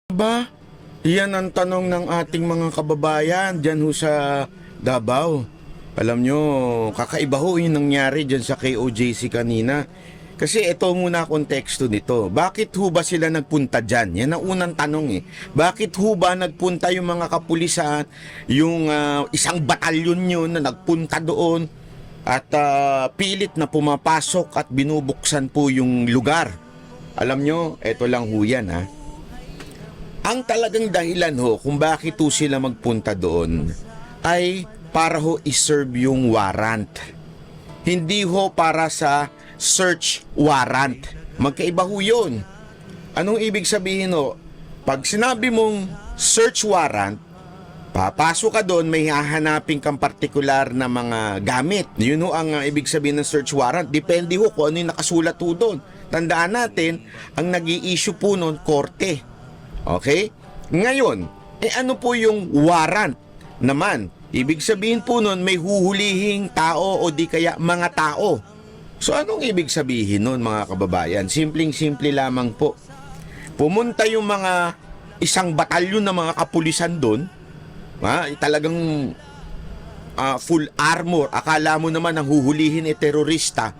Ba? Yan ang tanong ng ating mga kababayan dyan ho sa Davao. Alam nyo, kakaiba ho yung nangyari dyan sa KOJC kanina. Kasi ito muna konteksto nito. Bakit ho ba sila nagpunta dyan? Yan ang unang tanong eh. Bakit ho ba nagpunta yung mga kapulisan, yung isang batalyon yun na nagpunta doon at pilit na pumapasok at binubuksan po yung lugar? Alam nyo, ito lang ho yan ha. Ang talagang dahilan ho kung bakit ho sila magpunta doon ay para ho iserve yung warrant. Hindi ho para sa search warrant. Magkaiba ho yun. Anong ibig sabihin ho? Pag sinabi mong search warrant, papasok ka doon, may hahanapin kang partikular na mga gamit. Yun ho ang ibig sabihin ng search warrant. Depende ho kung ano yung nakasulat ho doon. Tandaan natin, ang nag-i-issue po noon, korte. Okay? Ngayon, ano po yung warrant naman? Ibig sabihin po nun, may huhulihing tao o di kaya mga tao. So anong ibig sabihin nun mga kababayan? Simpleng-simple lamang po. Pumunta yung mga isang batalyon na mga kapulisan doon, talagang full armor. Akala mo naman ang huhulihin ay terorista.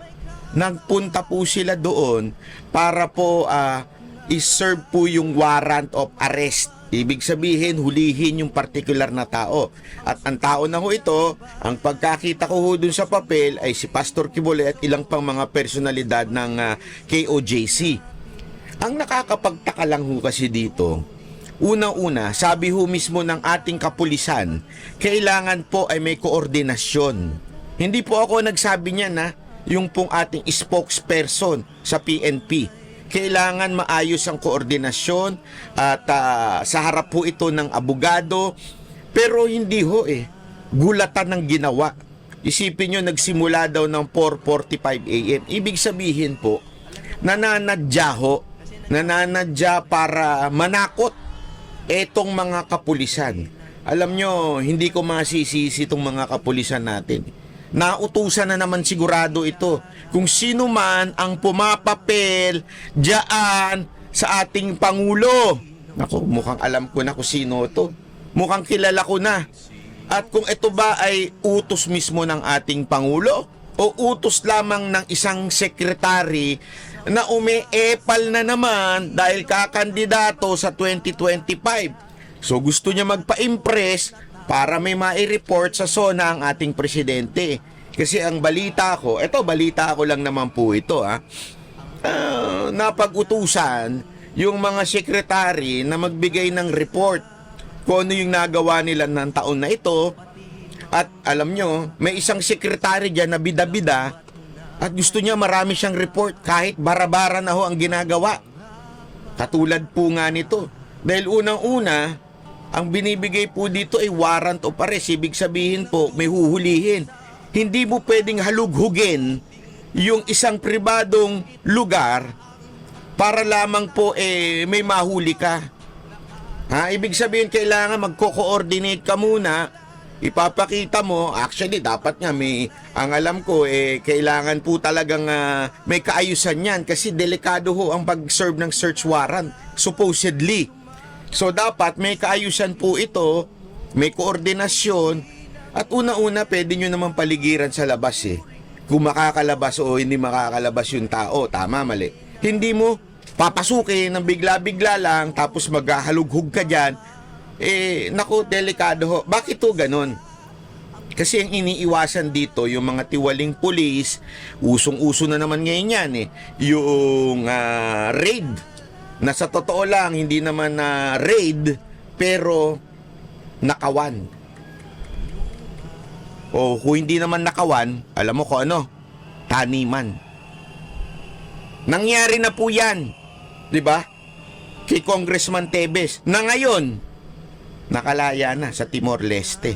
Nagpunta po sila doon para po i-serve po yung warrant of arrest. Ibig sabihin, hulihin yung particular na tao. At ang tao na ho ito, ang pagkakita ko ho dun sa papel ay si Pastor Quibole at ilang pang mga personalidad ng KOJC. Ang nakakapagtaka lang ho kasi dito, unang-una, sabi ho mismo ng ating kapulisan, kailangan po ay may koordinasyon. Hindi po ako nagsabi niyan na yung pong ating spokesperson sa PNP. Kailangan maayos ang koordinasyon at sa harap po ito ng abogado. Pero hindi ho gulatan ng ginawa. Isipin nyo, nagsimula daw ng 4:45 AM. Ibig sabihin po, nananadya para manakot etong mga kapulisan. Alam nyo, hindi ko masisisi itong mga kapulisan natin. Nautusan na naman sigurado ito kung sino man ang pumapapel diyan sa ating Pangulo. Naku, mukhang alam ko na kung sino ito. Mukhang kilala ko na. At kung ito ba ay utos mismo ng ating Pangulo o utos lamang ng isang sekretary na umeepal na naman dahil kakandidato sa 2025. So gusto niya magpa-impress para may mai-report sa SONA ang ating presidente. Kasi ang balita ko, balita ko lang naman po ito napag-utusan yung mga sekretary na magbigay ng report kung ano yung nagawa nila ng taon na ito. At alam nyo, may isang sekretary dyan na bida-bida at gusto niya marami siyang report kahit bara-bara na ho ang ginagawa. Katulad po nga nito. Dahil unang-una, ang binibigay po dito ay warrant of arrest. Ibig sabihin po, may huhulihin. Hindi mo pwedeng halughugin yung isang pribadong lugar para lamang po may mahuli ka. Ibig sabihin, kailangan magko-coordinate ka muna. Ipapakita mo, actually dapat nga ang alam ko kailangan po talagang may kaayusan yan kasi delikado ho ang pag-serve ng search warrant, supposedly. So dapat may kaayusan po ito, may koordinasyon, at una-una pwede nyo naman paligiran sa labas kung makakalabas o hindi makakalabas yung tao, tama, mali. Hindi mo papasukin ng bigla-bigla lang tapos maghahalughug ka dyan, naku, delikado ho. Bakit to ganun? Kasi ang iniiwasan dito, yung mga tiwaling pulis, usong-uso na naman ngayon yan yung raid. Na sa totoo lang, hindi naman na raid, pero nakawan. O kung hindi naman nakawan, alam mo kung ano? Taniman. Nangyari na po yan, di ba? Kay Congressman Tebes, na ngayon, nakalaya na sa Timor-Leste.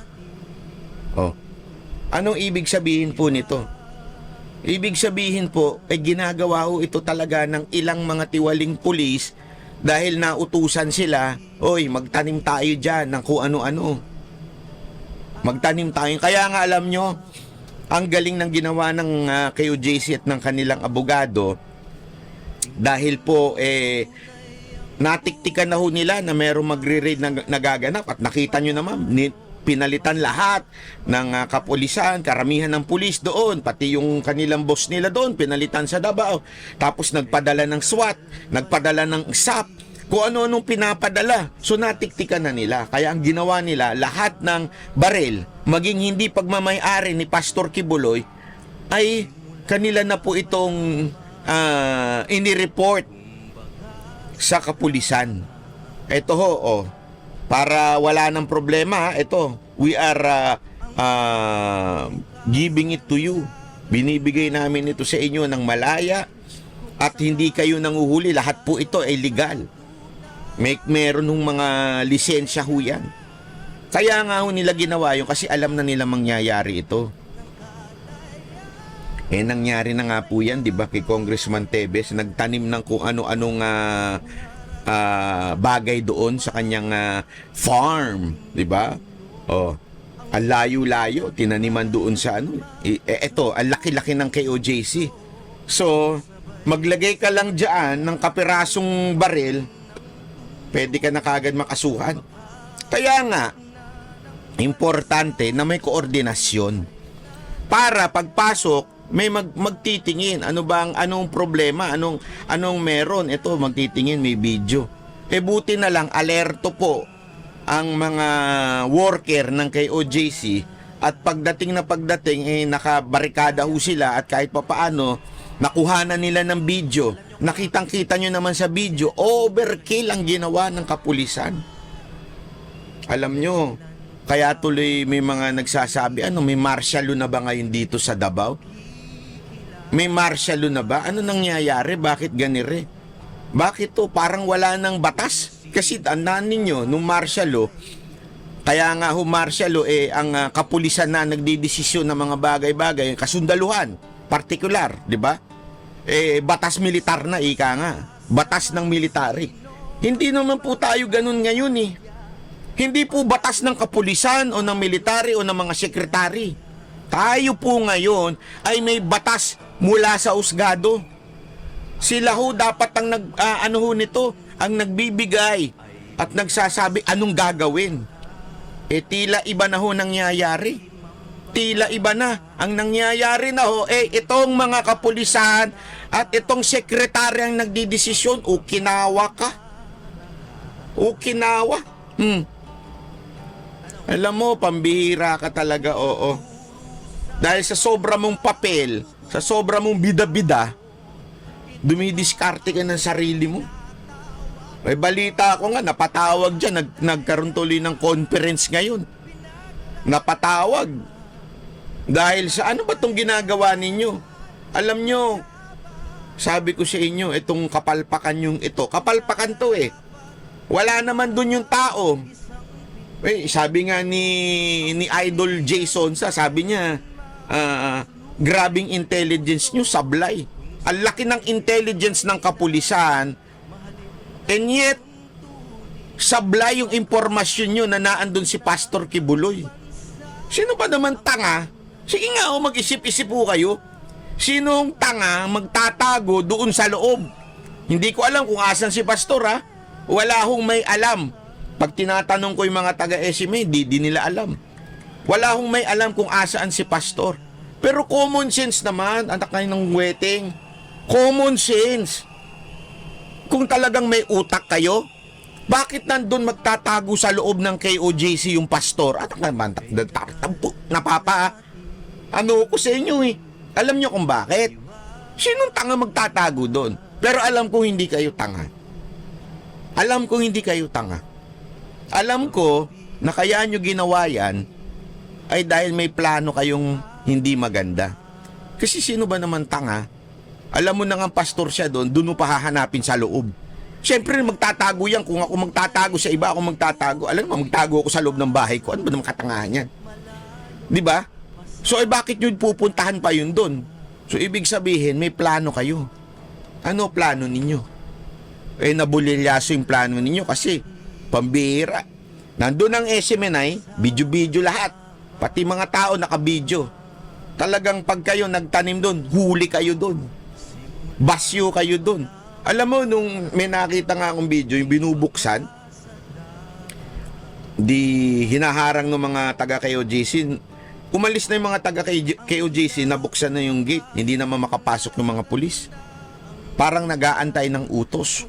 Anong ibig sabihin po nito? Ibig sabihin po, ginagawa ho ito talaga ng ilang mga tiwaling pulis dahil nautusan sila, oy, magtanim tayo dyan ng kung ano-ano. Magtanim tayo. Kaya nga alam nyo, ang galing ng ginawa ng KOJC at ng kanilang abogado dahil po natiktikan na ho nila na merong magre-raid na nagaganap at nakita nyo naman, pinalitan lahat ng kapulisan, karamihan ng pulis doon, pati yung kanilang boss nila doon, pinalitan sa Davao. Tapos nagpadala ng SWAT, nagpadala ng SAP, kung ano-anong pinapadala. So natiktikan na nila. Kaya ang ginawa nila, lahat ng baril, maging hindi pagmamay-ari ni Pastor Kibuloy, ay kanila na po itong inireport sa kapulisan. Ito ho, para wala ng problema, ito, we are giving it to you. Binibigay namin ito sa inyo ng malaya at hindi kayo nanguhuli. Lahat po ito ay legal. Meron ng mga lisensya ho yan. Kaya nga ho nila ginawa yun kasi alam na nila mangyayari ito. Nangyari na nga po yan, di ba, kay Congressman Tevez, nagtanim ng kung ano-anong bagay doon sa kanyang farm, di ba? Ang layo-layo, tinaniman doon sa ano. Ito, ang laki-laki ng KOJC. So, maglagay ka lang dyan ng kapirasong baril, pwede ka na kagad makasuhan. Kaya nga, importante na may koordinasyon. Para pagpasok, may magtitingin. Anong problema? Anong meron? Ito, magtitingin, may video. Buti na lang, alerto po ang mga worker ng KOJC at pagdating, nakabarikada ho sila at kahit papaano, nakuhanan nila ng video. Nakitang-kita nyo naman sa video, overkill ang ginawa ng kapulisan. Alam nyo, kaya tuloy may mga nagsasabi, may martial law na ba ngayon dito sa Davao? May martial law na ba? Ano nangyayari? Bakit ganire? Bakit to? Parang wala ng batas. Kasi tandaan ninyo, nung martial law, kaya nga martial law, ang kapulisan na nagdidesisyon ng mga bagay-bagay, kasundaluhan, partikular, di ba? Batas militar na, ika nga. Batas ng military. Hindi naman po tayo ganun ngayon eh. Hindi po batas ng kapulisan o ng military o ng mga sekretary. Tayo po ngayon ay may batas mula sa husgado. Sila ho dapat ang ang nagbibigay at nagsasabi anong gagawin. Tila iba na ho nangyayari. Tila iba na ang nangyayari na ho. Itong mga kapulisan at itong sekretary ang nagdidesisyon. Okinawa ka. Okinawa. Alam mo, pambihira ka talaga, oo. Dahil sa sobra mong papel, sa sobra mong bida-bida, dumidiskarte ka ng sarili mo. May balita ako nga, napatawag dyan, nagkaroon tuloy ng conference ngayon. Napatawag. Dahil sa ano ba itong ginagawa ninyo? Alam nyo, sabi ko sa inyo, itong kapalpakan yung ito. Kapalpakan to eh. Wala naman dun yung tao. Sabi nga ni Idol Jason, sabi niya, grabing intelligence nyo, sablay. Ang laki ng intelligence ng kapulisan, and yet, sablay yung impormasyon nyo na naandun si Pastor Kibuloy. Sino pa naman tanga? Sige nga, mag-isip-isip po kayo. Sinong tanga magtatago doon sa loob? Hindi ko alam kung asan si Pastor, ha? Wala hong may alam. Pag tinatanong ko yung mga taga-SMA, di nila alam. Wala hong may alam kung asaan si Pastor. Pero common sense naman, anak kayo ng wedding. Common sense. Kung talagang may utak kayo, bakit nandun magtatago sa loob ng KOJC yung pastor? At naman, napapa, ano ko sa inyo eh. Alam nyo kung bakit? Sinong tanga magtatago doon? Pero alam ko hindi kayo tanga. Alam ko hindi kayo tanga. Alam ko na kaya nyo ginawa yan ay dahil may plano kayong hindi maganda. Kasi sino ba naman tanga? Alam mo na nga pastor siya doon mo pa hahanapin sa loob. Siyempre magtatago yan. Kung ako magtatago sa iba, ako magtatago. Alam mo, magtago ako sa loob ng bahay ko. Ano ba naman katangahan yan? Di ba? So, bakit nyo pupuntahan pa yun doon? So, ibig sabihin, may plano kayo. Ano plano ninyo? Nabulilyaso yung plano ninyo kasi pambihira. Nandun ang SMNI, video-video lahat. Pati mga tao naka-video. Talagang pag kayo nagtanim doon, huli kayo doon. Basyo kayo doon. Alam mo, nung may nakita nga akong video, yung binubuksan, di hinaharang ng mga taga KOJC, umalis na yung mga taga KOJC, nabuksan na yung gate, hindi naman makapasok yung mga pulis. Parang nag-aantay ng utos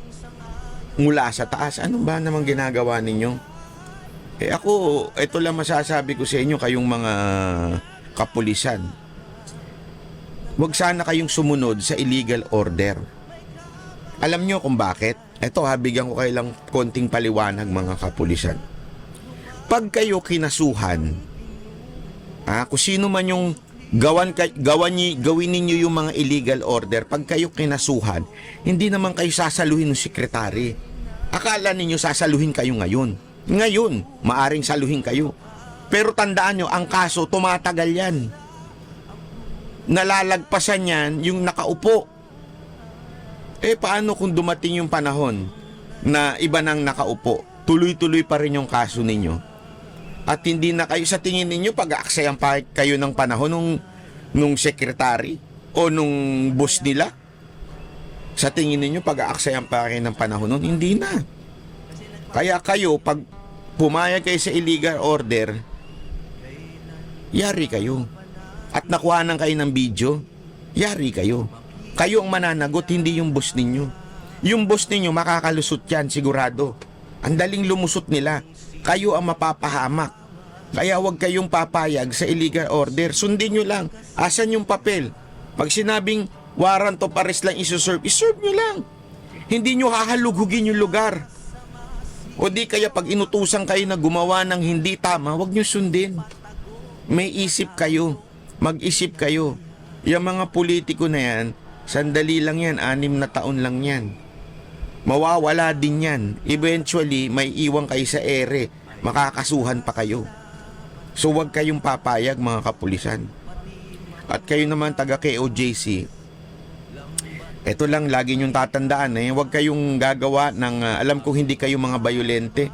mula sa taas. Ano ba namang ginagawa ninyo? Ako, ito lang masasabi ko sa inyo, kayong mga kapulisan. Huwag sana kayong sumunod sa illegal order. Alam nyo kung bakit? Ito bigyan ko kayo lang konting paliwanag, mga kapulisan. Pag kayo kinasuhan, kung sino man yung gawin ninyo yung mga illegal order, pag kayo kinasuhan, hindi naman kayo sasaluhin ng sekretary. Akala ninyo sasaluhin kayo ngayon. Ngayon, maaring saluhin kayo. Pero tandaan nyo, ang kaso, tumatagal yan. Nalalagpasan yan yung nakaupo. Paano kung dumating yung panahon na iba nang nakaupo? Tuloy-tuloy pa rin yung kaso ninyo. At hindi na kayo, sa tingin ninyo, pag-aaksayan pa kayo ng panahon nung secretary o nung boss nila? Sa tingin ninyo, pag-aaksayan pa kayo ng panahon nun? Hindi na. Kaya kayo, pag pumayag kayo sa illegal order, yari kayo. At nakuhanan kayo ng video, yari kayo. Kayo ang mananagot, hindi yung boss ninyo. Yung boss ninyo, makakalusot yan, sigurado. Ang daling lumusot nila. Kayo ang mapapahamak. Kaya huwag kayong papayag sa illegal order. Sundin nyo lang. Asan yung papel? Pag sinabing warrant of arrest lang iserve nyo lang. Hindi nyo hahalughugin yung lugar. O di kaya pag inutusan kayo na gumawa ng hindi tama, huwag nyo sundin. May isip kayo. Mag-isip kayo. Yung mga politiko na yan, sandali lang yan, 6 na taon lang yan. Mawawala din yan. Eventually, may iwan kayo sa ere. Makakasuhan pa kayo. So huwag kayong papayag, mga kapulisan. At kayo naman taga KOJC, ito lang lagi nyong tatandaan, huwag kayong gagawa ng, alam ko hindi kayo mga bayolente.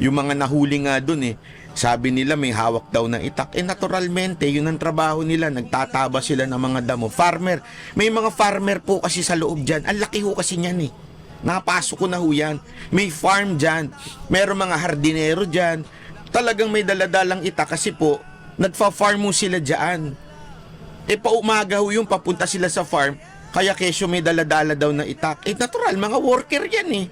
Yung mga nahuli nga dun sabi nila may hawak daw ng itak. Naturalmente, yun ang trabaho nila. Nagtataba sila ng mga damo. Farmer. May mga farmer po kasi sa loob dyan. Ang laki ho kasi niyan Napasok ko na ho yan. May farm dyan. Meron mga hardinero dyan. Talagang may daladalang itak kasi po, nagfa-farm mo sila dyan. Paumaga ho yung papunta sila sa farm. Kaya kesyo may daladala daw na itak. Natural, mga worker yan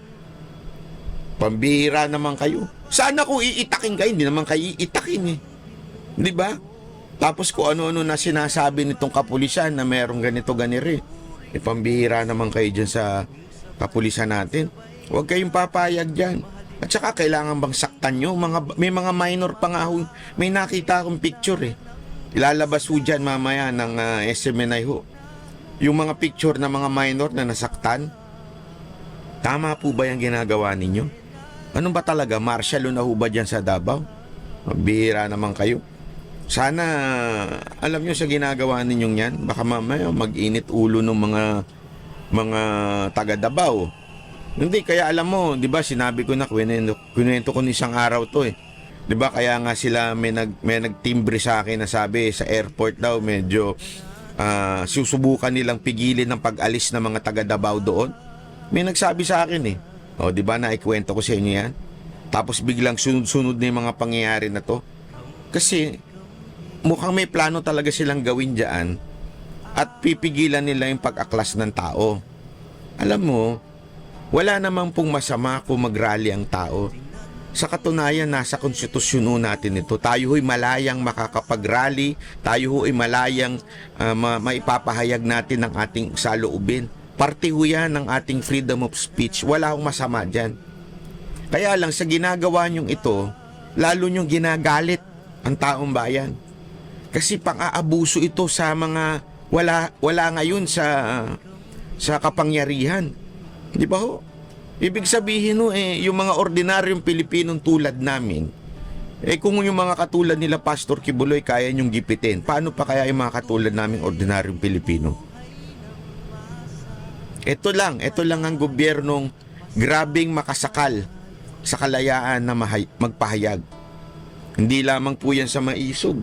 Pambihira naman kayo. Sana kung iitakin kayo, hindi naman kayo iitakin Di ba? Tapos kung ano-ano na sinasabi nitong kapulisan na merong ganito ganire. Pambihira naman kayo dyan sa kapulisan natin. Huwag kayong papayag dyan. At saka kailangan bang saktan nyo? May mga minor pa nga ho. May nakita akong picture Ilalabas ho dyan mamaya ng SMNI ho. Yung mga picture ng mga minor na nasaktan. Tama po ba yung ginagawa ninyo? Ano ba talaga? Martial na ho ba dyan sa Davao? Bihira naman kayo. Sana, alam nyo sa ginagawa ninyong yan, baka mamaya mag-init ulo ng mga taga Davao. Hindi, kaya alam mo, di ba, sinabi ko na, kwento ko isang araw to Di ba, kaya nga sila may nagtimbre sa akin na sabi, sa airport daw, medyo susubukan nilang pigilin ng pag-alis ng mga taga Davao doon. May nagsabi sa akin O, di ba, naikwento ko sa inyo yan? Tapos biglang sunod-sunod na yung mga pangyayari na to. Kasi, mukhang may plano talaga silang gawin dyan at pipigilan nila yung pag-aklas ng tao. Alam mo, wala namang pong masama kung mag-rally ang tao. Sa katunayan, nasa konstitusyon natin ito. Tayo ho'y malayang makakapag-rally, tayo ho'y malayang maipapahayag natin ang ating saloobin. Parte ho yan ng ating freedom of speech. Wala akong masama dyan. Kaya lang sa ginagawa nyong ito, lalo nyong ginagalit ang taong bayan. Kasi pang-aabuso ito sa mga wala ngayon sa kapangyarihan. Di ba ho? Ibig sabihin yung mga ordinaryong Pilipinong tulad namin, kung yung mga katulad nila Pastor Kibuloy kaya nyong gipitin, paano pa kaya yung mga katulad naming ordinaryong Pilipino? Ito lang ang gobyernong grabing makasakal sa kalayaan na magpahayag. Hindi lamang po yan sa maisog.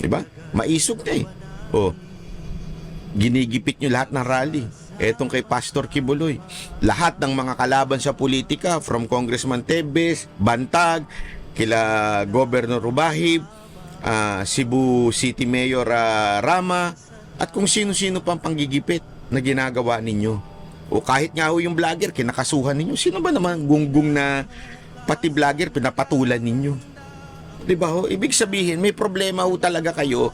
Diba? Maisog na ginigipit nyo lahat ng rally. etong kay Pastor Kibuloy. Lahat ng mga kalaban sa politika, from Congressman Tebes, Bantag, kila Governor Rubahib, Cebu City Mayor Rama, at kung sino-sino pang panggigipit na ginagawa ninyo. O kahit nga ho yung vlogger, kinakasuhan ninyo. Sino ba naman gunggong na pati vlogger pinapatulan ninyo? Diba ho? Ibig sabihin, may problema ho talaga kayo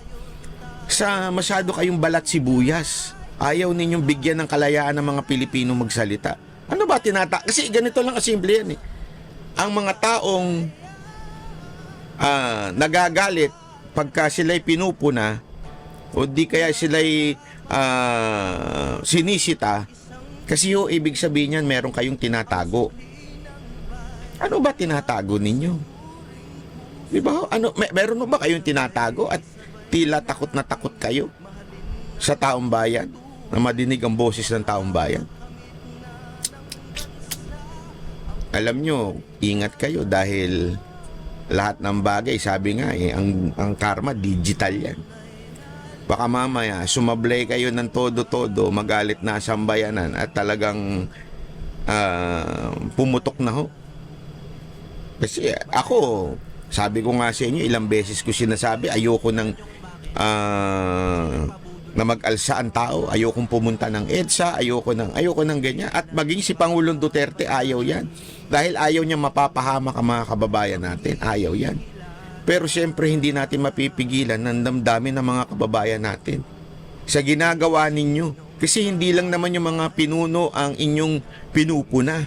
sa masyado kayong balat sibuyas. Ayaw ninyong bigyan ng kalayaan ng mga Pilipino magsalita. Ano ba Kasi ganito lang kasimple yan eh. Ang mga taong nagagalit pagka sila'y pinupuna o di kaya sila'y sinisita, kasi ho, ibig sabihin yan, meron kayong tinatago. Ano ba tinatago ninyo? Diba? Meron ba kayong tinatago at tila takot na takot kayo sa taong bayan na madinig ang boses ng taong bayan? Alam nyo, ingat kayo dahil lahat ng bagay, sabi nga ang karma digital yan. Baka mamaya sumablay kayo ng todo-todo, magalit na sambayanan at talagang pumutok na ho. Kasi ako, sabi ko nga sa inyo, ilang beses ko sinasabi, ayoko na mag-alsa ang tao, ayokong pumunta ng EDSA, ayoko ng ganyan. At maging si Pangulong Duterte, ayaw yan. Dahil ayaw niya mapapahamak ang mga kababayan natin, ayaw yan. Pero siyempre hindi natin mapipigilan ng damdamin ng mga kababayan natin sa ginagawa ninyo. Kasi hindi lang naman yung mga pinuno ang inyong pinupuna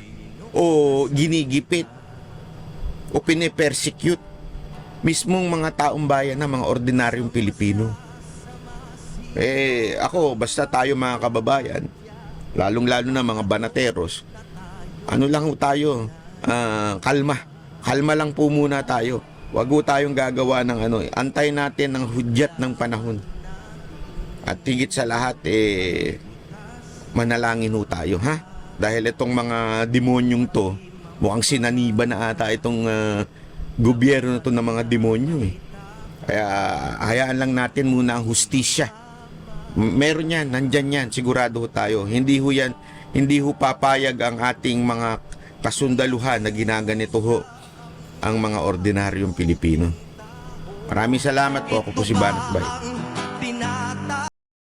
o ginigipit o pinipersecute. Mismong mga taong bayan na mga ordinaryong Pilipino. Ako, basta tayo mga kababayan, lalong-lalo na mga banateros, ano lang tayo, kalma lang po muna tayo. Wag po tayong gagawa ng antay natin ang hudyat ng panahon. At higit sa lahat, manalangin ho tayo, ha? Dahil itong mga demonyong to, mukhang sinaniba na ata itong gobyerno na to ng mga demonyo eh. Kaya hayaan lang natin muna ang hustisya. Meron yan, nandyan yan, sigurado ho tayo. Hindi ho papayag ang ating mga kasundaluhan na ginaganito ho ang mga ordinaryong Pilipino. Maraming salamat po. Ako po si Banat Bay.